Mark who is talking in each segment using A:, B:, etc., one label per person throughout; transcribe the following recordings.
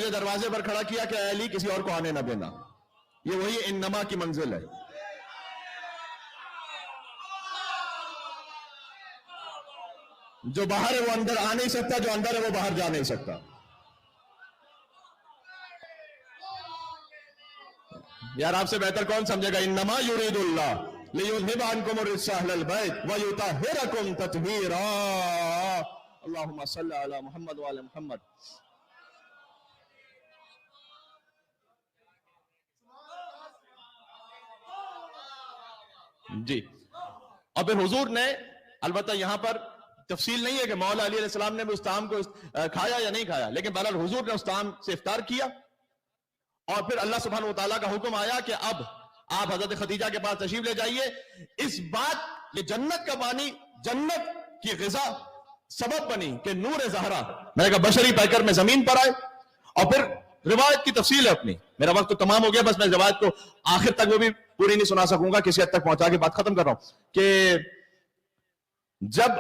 A: مجھے دروازے پر کھڑا کیا کہ اے علی کسی اور کو آنے نہ دینا. یہ وہی انما کی منزل ہے. جو باہر ہے وہ اندر آ نہیں سکتا، جو اندر ہے وہ باہر جا نہیں سکتا. یار آپ سے بہتر کون سمجھے گا؟ انما یرید اللہ لیذھب عنکم الرجس اہل البیت ویطہرکم تطہیرا. اللہم صلی علی محمد وعلی محمد. جی، اور پھر حضور نے البتہ یہاں پر تفصیل نہیں ہے کہ مولا علی علیہ السلام نے بھی اس طعام کو کھایا یا نہیں کھایا، لیکن بہرحال حضور نے اس طعام سے افطار کیا. اور پھر اللہ سبحانہ وتعالیٰ کا حکم آیا کہ اب آپ حضرت خدیجہ کے پاس تشریف لے جائیے. اس بات یہ جنت کا پانی، جنت کی غذا سبب بنی کہ نور زہرا میں نے کہا بشری پیکر میں زمین پر آئے. اور پھر روایت کی تفصیل ہے اپنی، میرا وقت تو تمام ہو گیا، بس میں روایت کو آخر تک وہ بھی پوری نہیں سنا سکوں گا، کسی حد تک پہنچا کے بات ختم کر رہا ہوں. کہ جب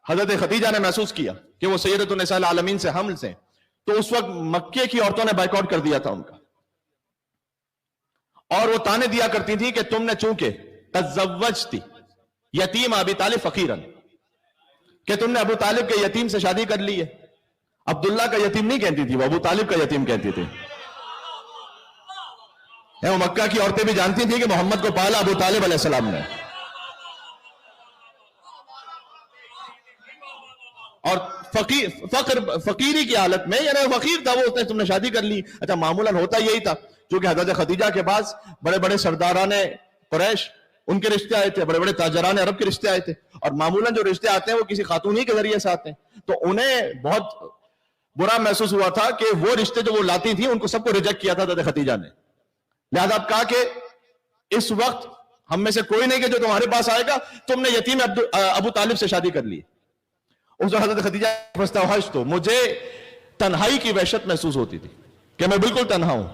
A: حضرت خدیجہ نے محسوس کیا کہ وہ سیدۃ النساء العالمین سے حمل سے، تو اس وقت مکے کی عورتوں نے بائیکاٹ کر دیا تھا ان کا، اور وہ تانے دیا کرتی تھی کہ تم نے چونکہ تزوجتی یتیم ابی طالب فقیرا، کہ تم نے ابو طالب کے یتیم سے شادی کر لی ہے. عبداللہ کا یتیم نہیں کہتی تھی، وہ ابو طالب کا یتیم کہتی تھی. وہ مکہ کی عورتیں بھی جانتی تھی کہ محمد کو پالا ابو طالب علیہ السلام نے. اور فقیری کی حالت میں، یعنی فقیر تھا وہ، اس نے تم نے شادی کر لی. اچھا معمولاً ہوتا یہی تھا، کیونکہ حضرت خدیجہ کے پاس بڑے بڑے سرداران قریش ان کے رشتے آئے تھے، بڑے بڑے تاجران عرب کے رشتے آئے تھے، اور معمولاً جو رشتے آتے ہیں وہ کسی خاتون ہی کے ذریعے سے آتے ہیں. تو انہیں بہت برا محسوس ہوا تھا کہ وہ رشتے جو وہ لاتی تھیں ان کو سب کو ریجیکٹ کیا تھا حضرت خدیجہ نے. لہذا اب کہا کہ اس وقت ہم میں سے کوئی نہیں کہ جو تمہارے پاس آئے گا، تم نے یتیم ابو طالب سے شادی کر لی. اس وقت حضرت خدیجہ فاستوحشت، تو مجھے تنہائی کی وحشت محسوس ہوتی تھی کہ میں بالکل تنہا ہوں.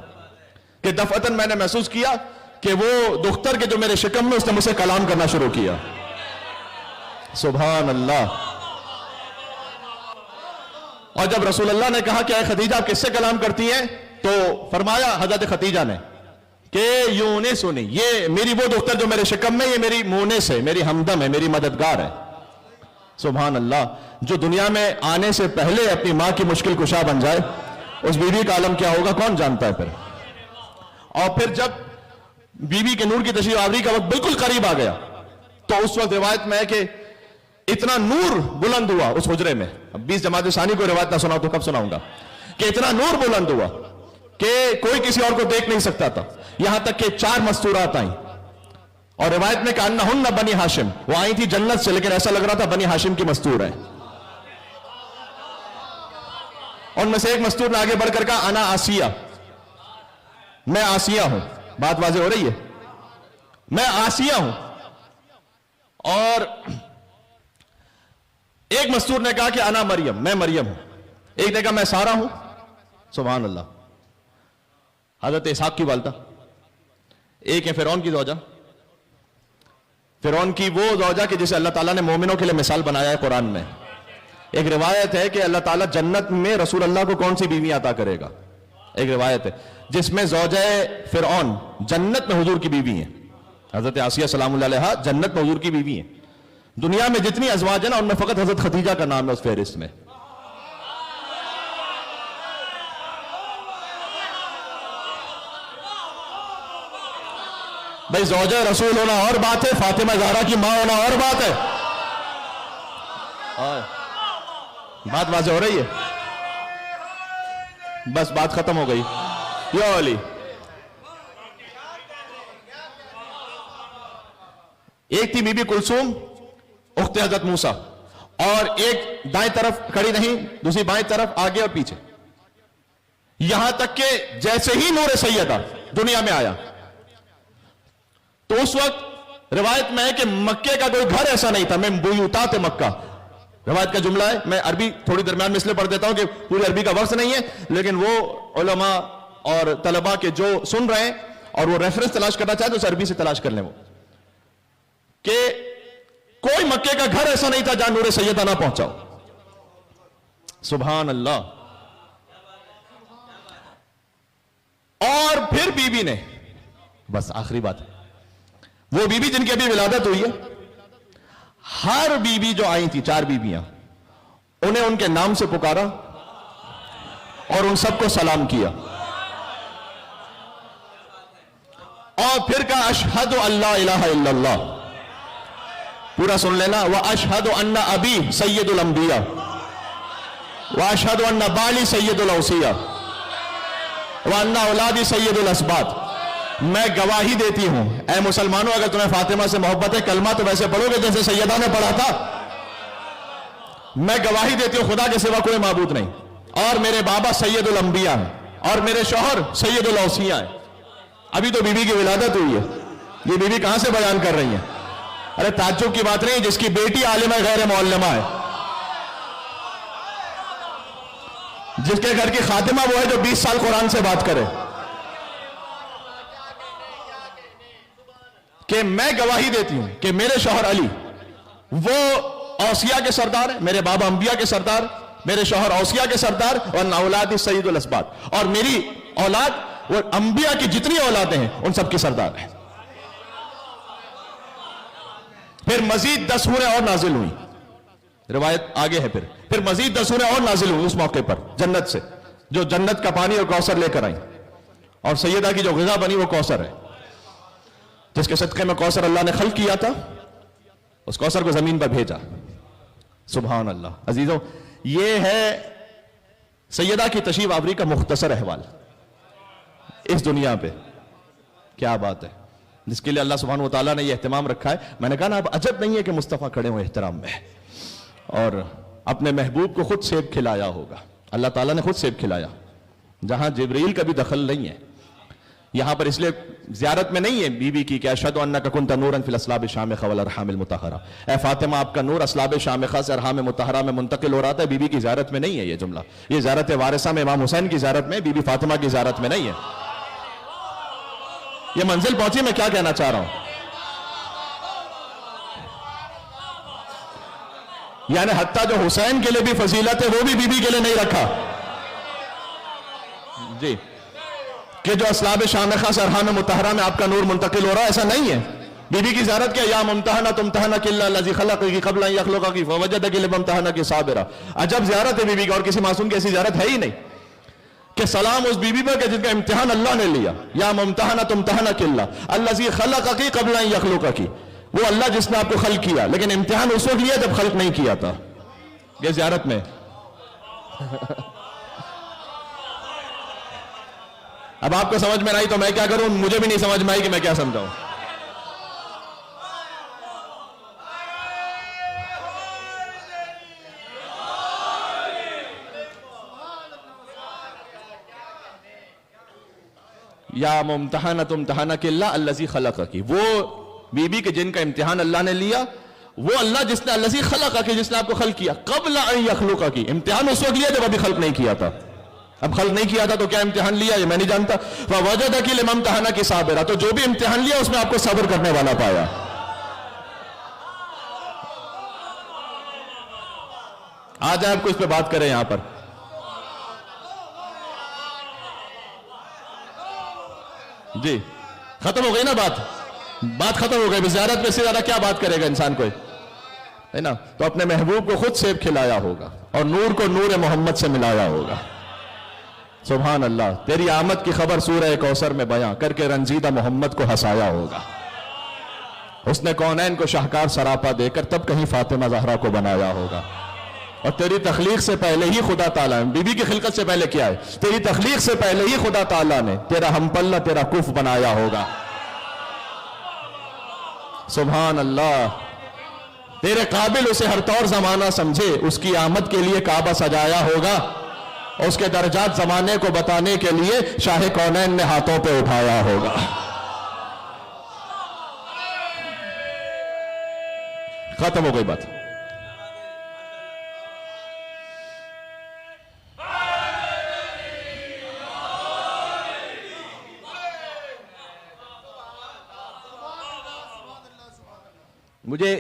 A: کہ دفعتاً میں نے محسوس کیا کہ وہ دختر کے جو میرے شکم میں، اس نے مجھ سے کلام کرنا شروع کیا. سبحان اللہ. اور جب رسول اللہ نے کہا کہ اے خدیجہ آپ کس سے کلام کرتی ہیں، تو فرمایا حضرت خدیجہ نے کہ یونسنی، یہ میری وہ دختر جو میرے شکم میں، یہ میری مونس ہے، میری ہمدم ہے، میری مددگار ہے. سبحان اللہ. جو دنیا میں آنے سے پہلے اپنی ماں کی مشکل کشا بن جائے، اس بیوی کا عالم کیا ہوگا کون جانتا ہے. اور پھر جب بیوی کے نور کی تشریف آوری کا وقت بالکل قریب آ گیا، تو اس وقت روایت میں ہے کہ اتنا نور بلند ہوا اس حجرے میں. اب 20 جماعت ثانی کو روایت نہ سناؤ تو کب سناؤں گا. کہ اتنا نور بلند ہوا کہ کوئی کسی اور کو دیکھ نہیں سکتا تھا. یہاں تک کہ 4 مستورات آئیں، اور روایت میں کہ انہن بنی ہاشم، وہ آئی تھی جنت سے، لیکن ایسا لگ رہا تھا بنی ہاشم کی مستور ہے. ان میں سے ایک مستور نے آگے بڑھ کر کہا انا آسیہ، میں آسیہ ہوں. بات واضح ہو رہی ہے؟ میں آسیہ ہوں. اور ایک مستور نے کہا کہ انا مریم، میں مریم ہوں. ایک نے کہا میں سارہ ہوں. سبحان اللہ. حضرت اسحاق کی والدہ. ایک ہے فرعون کی زوجہ، فرعون کی وہ زوجہ کہ جسے اللہ تعالیٰ نے مومنوں کے لیے مثال بنایا ہے قرآن میں. ایک روایت ہے کہ اللہ تعالیٰ جنت میں رسول اللہ کو کون سی بیوی عطا کرے گا. ایک روایت ہے جس میں زوجہ فرعون جنت میں حضور کی بیوی ہیں. حضرت آسیہ سلام اللہ علیہا جنت میں حضور کی بیوی ہیں. دنیا میں جتنی ازواج ہیں نا، ان میں فقط حضرت خدیجہ کا نام ہے اس فہرست میں. بھائی زوجہ رسول ہونا اور بات ہے، فاطمہ زہرا کی ماں ہونا اور بات ہے. بات واضح ہو رہی ہے؟ بس بات ختم ہو گئی. یا علی. ایک تھی بی بی کلثوم اخت حضرت موسیٰ، اور ایک دائیں طرف کھڑی نہیں، دوسری بائیں طرف، آگے اور پیچھے. یہاں تک کہ جیسے ہی نور سیدہ دنیا میں آیا، تو اس وقت روایت میں ہے کہ مکے کا کوئی گھر ایسا نہیں تھا. میں بیوتات مکہ، روایت کا جملہ ہے. میں عربی تھوڑی درمیان میں اس لیے پڑھ دیتا ہوں کہ پوری عربی کا وقت نہیں ہے، لیکن وہ علماء اور طلباء کے جو سن رہے ہیں اور وہ ریفرنس تلاش کرنا چاہتے ہیں تو اس عربی سے تلاش کر لیں. وہ کہ کوئی مکے کا گھر ایسا نہیں تھا جہاں نور سیدہ نہ پہنچاؤ. سبحان اللہ. پھر بیوی نے، بس آخری بات، وہ بیوی جن کی ابھی ولادت ہوئی ہے، ہر بیوی جو آئی تھی، 4 بیویاں، انہیں ان کے نام سے پکارا اور ان سب کو سلام کیا، اور پھر کہا اشہد ان لا الہ الا اللہ، پورا سن لینا، واشہد ان ابی سید الانبیاء واشہد ان بالی سید الاوصیاء وان اولادی سید الاسباط، میں گواہی دیتی ہوں اے مسلمانوں، اگر تمہیں فاطمہ سے محبت ہے، کلمہ تو ویسے پڑھو گے جیسے سیدہ نے پڑھا تھا، میں گواہی دیتی ہوں خدا کے سوا کوئی معبود نہیں، اور میرے بابا سید الانبیاء ہیں، اور میرے شوہر سید الاوصیاء ہیں۔ ابھی تو بیوی کی ولادت ہوئی ہے، یہ بیوی کہاں سے بیان کر رہی ہیں؟ ارے تعجب کی بات نہیں، جس کی بیٹی عالمہ غیر معلمہ ہے، جس کے گھر کی خاتمہ وہ ہے جو 20 سال قرآن سے بات کرے، کہ میں گواہی دیتی ہوں کہ میرے شوہر علی وہ اوصیاء کے سردار ہیں، میرے بابا انبیاء کے سردار، میرے شوہر اوصیاء کے سردار، اور اولاد سید الاسباط، اور میری اولاد وہ انبیاء کی جتنی اولادیں ہیں ان سب کی سردار ہیں۔ پھر مزید 10 سوریں اور نازل ہوئی، روایت آگے ہے، پھر مزید 10 سوریں اور نازل ہوئی اس موقع پر جنت سے، جو جنت کا پانی اور کوثر لے کر آئیں، اور سیدہ کی جو غذا بنی وہ کوثر ہے، جس کے صدقے میں کوثر اللہ نے خلق کیا تھا، اس کوثر کو زمین پر بھیجا۔ سبحان اللہ۔ عزیزوں، یہ ہے سیدہ کی تشریف آوری کا مختصر احوال اس دنیا پہ۔ کیا بات ہے، جس کے لیے اللہ سبحانہ وتعالیٰ نے یہ اہتمام رکھا ہے۔ میں نے کہا نا، اب عجب نہیں ہے کہ مصطفیٰ کھڑے ہوئے احترام میں، اور اپنے محبوب کو خود سیب کھلایا ہوگا، اللہ تعالیٰ نے خود سیب کھلایا، جہاں جبرائیل کا بھی دخل نہیں ہے۔ یہاں پر اس لیے زیارت میں نہیں ہے بیوی کی کہ اشہد انک کنت نورا فی الاسلاب الشامخہ والارحام المطہرہ، اے فاطمہ آپ کا نور اسلاب شامخہ سے ارحام مطہرہ میں منتقل ہو رہا تھا، بیوی کی زیارت میں نہیں ہے یہ جملہ، یہ زیارت وارثہ میں امام حسین کی زیارت میں، بی بی فاطمہ کی زیارت میں نہیں ہے۔ یہ منزل پہنچی، میں کیا کہنا چاہ رہا ہوں، یعنی حتیٰ جو حسین کے لیے بھی فضیلت ہے وہ بھی بیوی کے لیے نہیں رکھا جی، کہ جو اسلاب شامخہ سے ارحام مطہرہ میں آپ کا نور منتقل ہو رہا ہے، ایسا نہیں ہے۔ بیوی کی زیارت کیا، یا ممتحنہ تمتحنک الا الذی خلقک قبل ان یخلقک فوجدک لممتحنک صابرا، عجب زیارت ہے بیوی کی، اور کسی معصوم کی ایسی زیارت ہے ہی نہیں کہ سلام اس بیوی پر کہ جن کا امتحان اللہ نے لیا، یا ممتحنہ تمتحنک الا الذی خلقک قبل ان یخلقک، وہ اللہ جس نے آپ کو خلق کیا، لیکن امتحان اس وقت لیا جب خلق نہیں کیا تھا، یہ زیارت میں۔ اب آپ کو سمجھ میں آئی تو میں کیا کروں، مجھے بھی نہیں سمجھ میں آئی کہ میں کیا سمجھاؤں۔ یا ممتحنہ تمتحنک الا الذی خلقک، وہ بیوی کے جن کا امتحان اللہ نے لیا، وہ اللہ جس نے الذی خلقک، جس نے آپ کو خلق کیا، قبل ان یخلقک، امتحان اس وقت لیا جب ابھی خلق نہیں کیا تھا، اب خلق نہیں کیا تھا تو کیا امتحان لیا یہ میں نہیں جانتا۔ فوجدک لممتحنک صابرا، تو جو بھی امتحان لیا اس میں آپ کو صبر کرنے والا پایا۔ آج آپ کو اس پہ بات کریں یہاں پر، جی ختم ہو گئی نا بات ختم ہو گئی، زیارت میں سے زیادہ کیا بات کرے گا انسان کوئی، ہے نا؟ تو اپنے محبوب کو خود سیب کھلایا ہوگا، اور نور کو نور محمد سے ملایا ہوگا۔ سبحان اللہ، تیری آمد کی خبر سورہ کوثر میں بیان کر کے رنجیدہ محمد کو ہنسایا ہوگا، اس نے کونین کو شاہکار سراپا دے کر تب کہیں فاطمہ زہرا کو بنایا ہوگا۔ اور تیری تخلیق سے پہلے ہی خدا تعالیٰ نے، بی بی کی خلقت سے پہلے کیا ہے، تیری تخلیق سے پہلے ہی خدا تعالیٰ نے تیرا ہم پلہ، تیرا کف بنایا ہوگا۔ سبحان اللہ، تیرے قابل اسے ہر طور زمانہ سمجھے، اس کی آمد کے لیے کعبہ سجایا ہوگا، اس کے درجات زمانے کو بتانے کے لیے شاہ کونین نے ہاتھوں پہ اٹھایا ہوگا۔ ختم ہو گئی بات۔ مجھے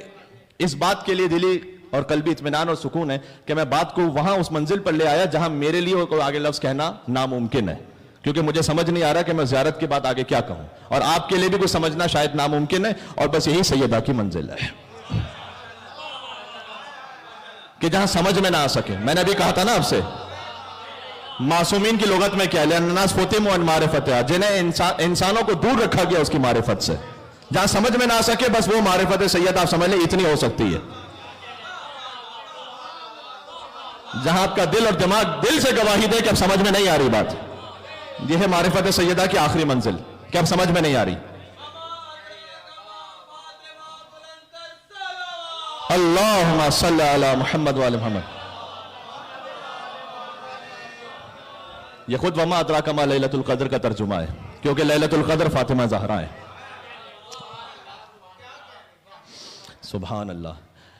A: اس بات کے لیے دلی اور قلبی اطمینان اور سکون ہے کہ میں بات کو وہاں اس منزل پر لے آیا جہاں میرے لیے کوئی آگے لفظ کہنا ناممکن ہے، کیونکہ مجھے سمجھ نہیں آ رہا کہ میں زیارت کے بعد آگے کیا کہوں، اور آپ کے لیے بھی کچھ سمجھنا شاید ناممکن ہے، اور بس یہی سیدہ کی منزل ہے کہ جہاں سمجھ میں نہ آ سکے. میں نے ابھی کہا تھا نا آپ سے، معصومین کی لغت میں کیا، لأن الناس فتنوا عن معرفتها، جنہیں انسانوں کو دور رکھا گیا اس کی معرفت سے. جہاں سمجھ میں نہ آ سکے بس وہ معرفت سید آپ سمجھ لیں اتنی ہو سکتی ہے. جہاں آپ کا دل اور دماغ دل سے گواہی دے کہ اب سمجھ میں نہیں آ رہی بات، یہ ہے معرفت سیدہ کی آخری منزل کہ اب سمجھ میں نہیں آ رہی. اللہم صلی علی محمد وآل محمد. یہ خود وما ادراک ما لیلۃ القدر کا ترجمہ ہے، کیونکہ لیلۃ القدر فاطمہ زہرا ہے. سبحان اللہ.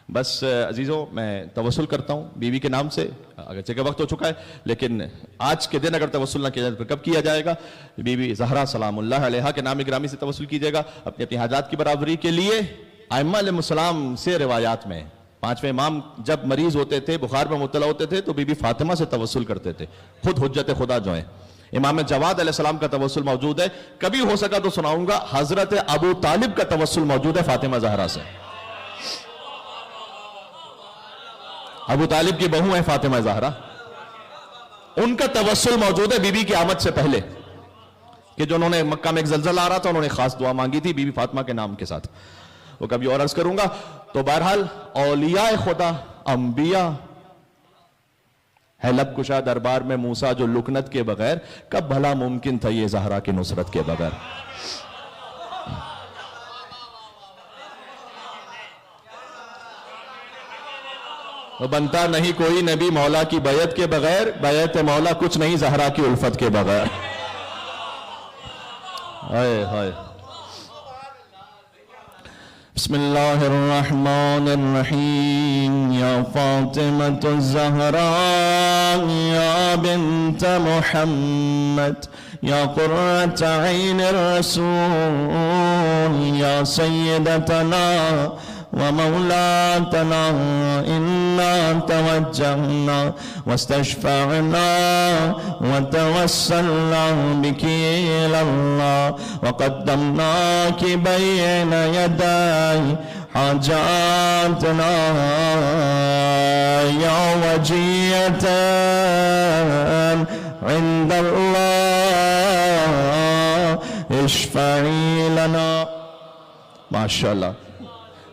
A: بس عزیزوں، میں توسل کرتا ہوں بیوی کے نام سے، اگرچہ کہ وقت ہو چکا ہے لیکن آج کے دن اگر توسل نہ کیا جائے تو کب کیا جائے گا؟ بی زہرا سلام اللہ علیہا کے نام گرامی سے توسل کیجیے گا اپنی اپنی حاجات کی برابری کے لیے. ائمہ علیہ السلام سے روایات میں پانچویں امام جب مریض ہوتے تھے، بخار میں مبتلا ہوتے تھے تو بی بی فاطمہ سے توسل کرتے تھے. خود حجت خدا جو ہیں امام جواد علیہ السلام کا توسل موجود ہے. کبھی ہو سکا تو سناؤں گا. حضرت ابو طالب کا توسل موجود ہے فاطمہ زہرا سے. ابو طالب کی بہو ہے فاطمہ زہرا، ان کا توسل موجود ہے بی بی کی آمد سے پہلے، کہ جو انہوں نے مکہ میں ایک زلزلہ آ رہا تھا انہوں نے خاص دعا مانگی تھی بی بی فاطمہ کے نام کے ساتھ. وہ کبھی اور عرض کروں گا. تو بہرحال اولیاء خدا، انبیاء ہے لب کشا دربار میں موسیٰ جو لکنت کے بغیر، کب بھلا ممکن تھا یہ زہرا کی نصرت کے بغیر. بنتا نہیں کوئی نبی مولا کی بیعت کے بغیر، بیعت مولا کچھ نہیں زہرا کی الفت کے بغیر. ہائے ہائے. بسم اللہ الرحمن الرحیم. یا فاطمة الزہراء یا بنت محمد یا قرۃ عین الرسول یا سیدتنا ومولاتنا إنا توجهنا واستشفعنا وتوسلنا بك إلى الله وقدمناك بين يدي حاجاتنا يا وجية عند الله اشفعي لنا. ما شاء الله.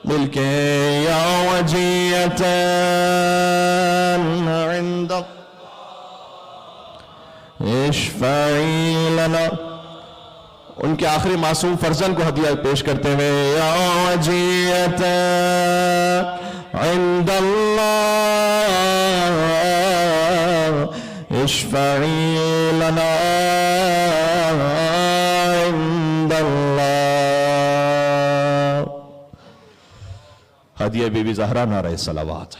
A: ملك يا وجية عند اشفعي لنا. ان کے آخری معصوم فرزند کو ہدیہ پیش کرتے ہوئے یا وجیۃ عند اللہ اشفعی لنا عند اللہ. ہدیہ بی بی زہرا نعرہ صلوات.